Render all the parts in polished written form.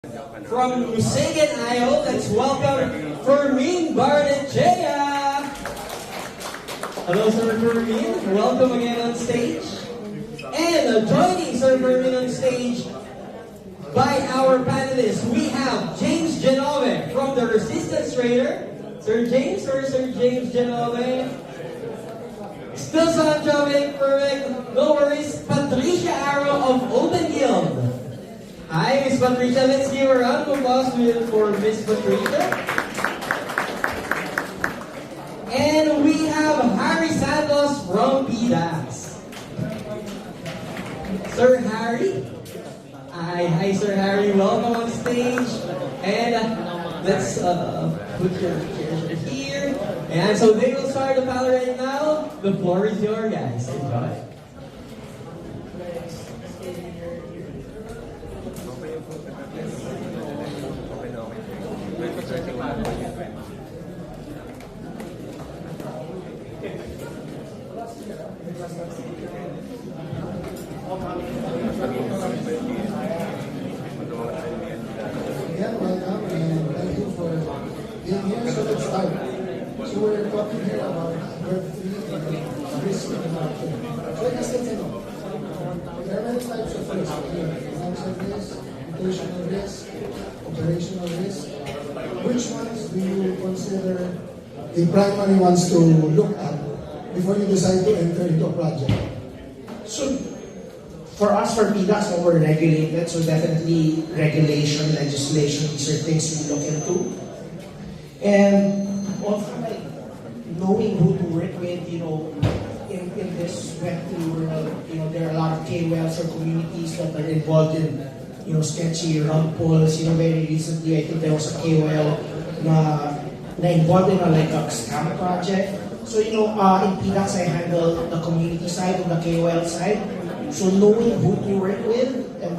From Lusagan, Iowa, let's welcome Fermin Barnechea. Hello, Sir Fermin. Welcome again on stage. And joining Sir Fermin on stage by our panelists, we have James Genove from the Resistance Raider. Sir James Genove. Still sound jobbing, perfect. No worries. Patricia Arrow of Open Guild. Hi, Miss Patricia. Let's give a round of applause for Miss Patricia. And we have Harry Santos from PDAX. Sir Harry. Hi, Sir Harry. Welcome on stage. And let's put your chairs here. And so they will start the panel right now. The floor is yours, guys. Enjoy. Yeah, welcome and thank you for being here. So let's start. So we're talking here about Web3 and risk reduction. So I guess let's know. There are many types of risk. Financial risk, reputational risk, operational risk. Which ones do you consider the primary ones to look at before you decide to enter into a project? So, for us, for PDAX, we're regulated, so definitely regulation, legislation, these are things we look into. And also, like, knowing who to work with, in this Web3 world, there are a lot of KOLs or communities that are involved in, sketchy rug pulls. Very recently, I think there was a KOL na involved in a scam project. So, in PDAX, I handle the community side and the KOL side. So knowing who to work with and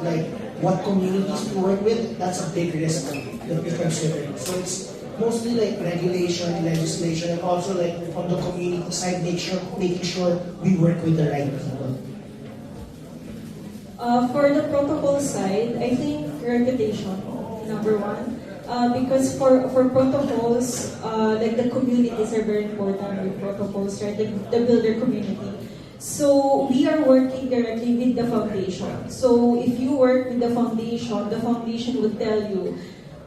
what communities to work with, that's a big risk that we consider. So it's mostly regulation, legislation, and also on the community side, making sure we work with the right people. For the protocol side, I think reputation, number one. Because for protocols, the communities are very important with protocols, right? The builder community. So we are working directly with the foundation. So if you work with the foundation will tell you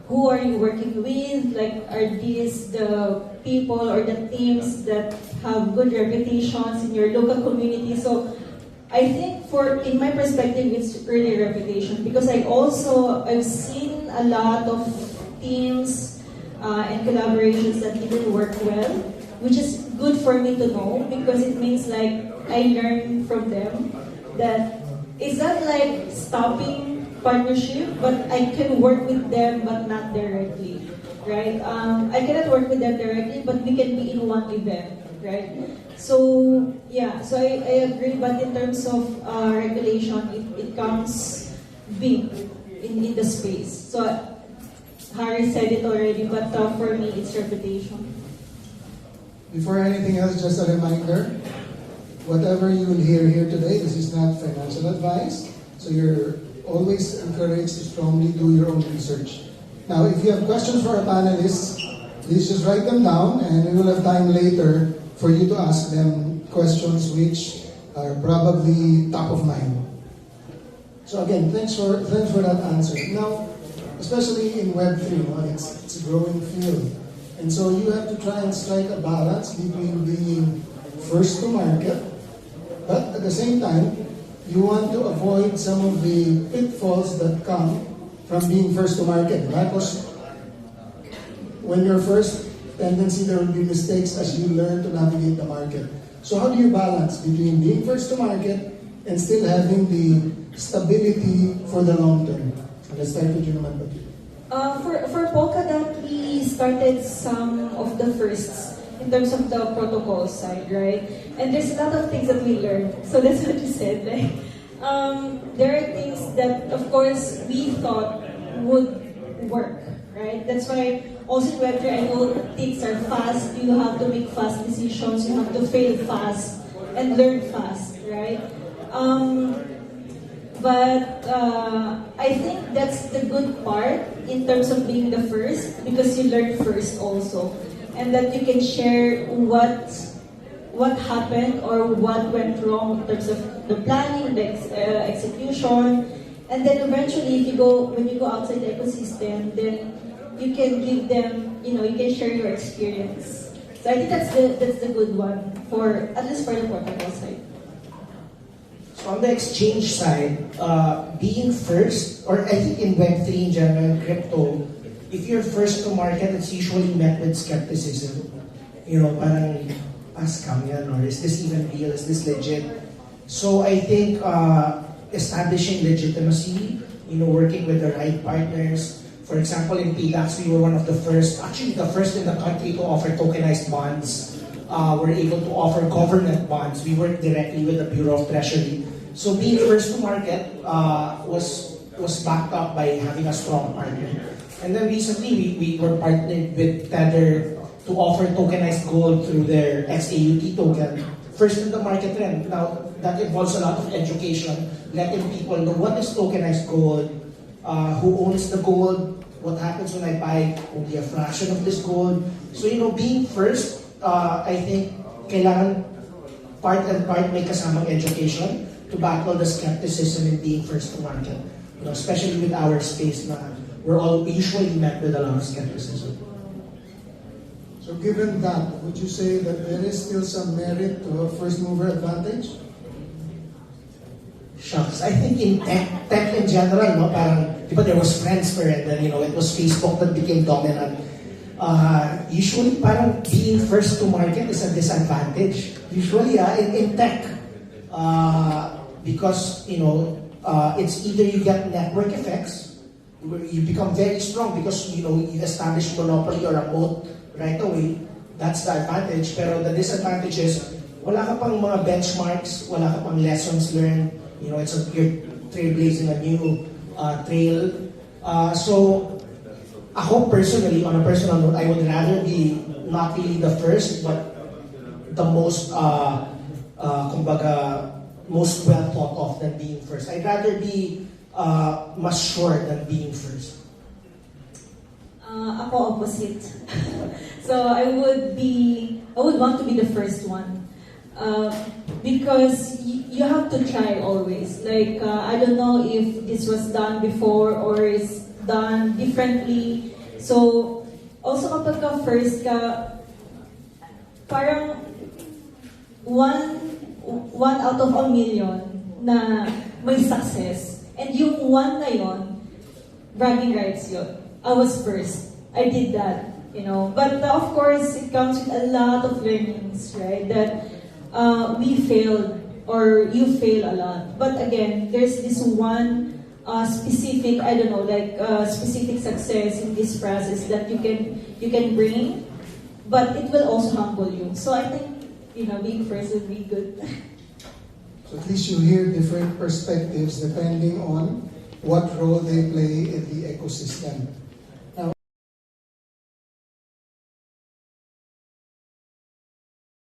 who are you working with, are these the people or the teams that have good reputations in your local community. So I think in my perspective, it's really reputation because I've seen a lot of teams and collaborations that didn't work well, which is good for me to know because it means I learn from them that it's not stopping partnership, but I can work with them but not directly, right? I cannot work with them directly, but we can be in one event, right? So yeah, so I agree, but in terms of regulation, it comes big in the space. So Harry said it already, but for me, it's reputation. Before anything else, just a reminder, whatever you will hear here today, this is not financial advice, so you're always encouraged to strongly do your own research. Now, if you have questions for our panelists, please just write them down and we will have time later for you to ask them questions which are probably top of mind. So again, thanks for that answer. Now, especially in Web3, it's a growing field. And so you have to try and strike a balance between being first to market, but at the same time, you want to avoid some of the pitfalls that come from being first to market. Because when you're first, tendency there will be mistakes as you learn to navigate the market. So how do you balance between being first to market and still having the stability for the long term? Let's start with you naman, Patrick. For Polkadot, we started some of the firsts in terms of the protocol side, right? And there's a lot of things that we learned. So that's what you said. There are things that, of course, we thought would work, right? That's why also in Web3, I know things are fast. You have to make fast decisions. You have to fail fast and learn fast, right? But I think that's the good part in terms of being the first, because you learn first also, and that you can share what happened or what went wrong in terms of the planning, the execution, and then eventually, when you go outside the ecosystem, then you can give them, you can share your experience. So I think that's the good one for at least for the protocol side. So on the exchange side, being first, or I think in Web3 in general, crypto, if you're first to market, it's usually met with skepticism. Parang, scam yan, or is this even real? Is this legit? So I think establishing legitimacy, working with the right partners. For example, in PDAX, we were one of the first, actually the first in the country to offer tokenized bonds. We're able to offer government bonds. We work directly with the Bureau of Treasury. So being first to market was backed up by having a strong partner. And then recently, we were partnered with Tether to offer tokenized gold through their XAUT token. First in the market trend. Now, that involves a lot of education, letting people know what is tokenized gold, who owns the gold, what happens when I buy only a fraction of this gold. So, being first, I think, kailangan part and part may kasamang education to battle the skepticism in being first to market. Especially with our space na we're all usually met with a lot of skepticism. So given that, would you say that there is still some merit to a first mover advantage? Shucks, I think in tech in general, parang, there was Friendster and then, it was Facebook that became dominant. Usually, parang being first to market is a disadvantage. Usually, in tech, because, it's either you get network effects, where you become very strong because, you establish monopoly or a moat right away. That's the advantage. Pero the disadvantage is, wala ka pang mga benchmarks, wala ka pang lessons learned. You're trailblazing a new trail. So, ako personally, on a personal note, I would rather be not really the first, but the most, most well thought of than being first. I'd rather be mas sure than being first. Ako opposite. So I would want to be the first one. Because you have to try always. Like, I don't know if this was done before or is done differently. So, also kapag ka first ka, parang one out of a million na may success. And yung one na yon, bragging rights yun. I was first. I did that, But of course, it comes with a lot of learnings, right? That we failed or you fail a lot. But again, there's this one specific, specific success in this process that you can bring, but it will also humble you. So I think, being first would be good. So at least you hear different perspectives depending on what role they play in the ecosystem.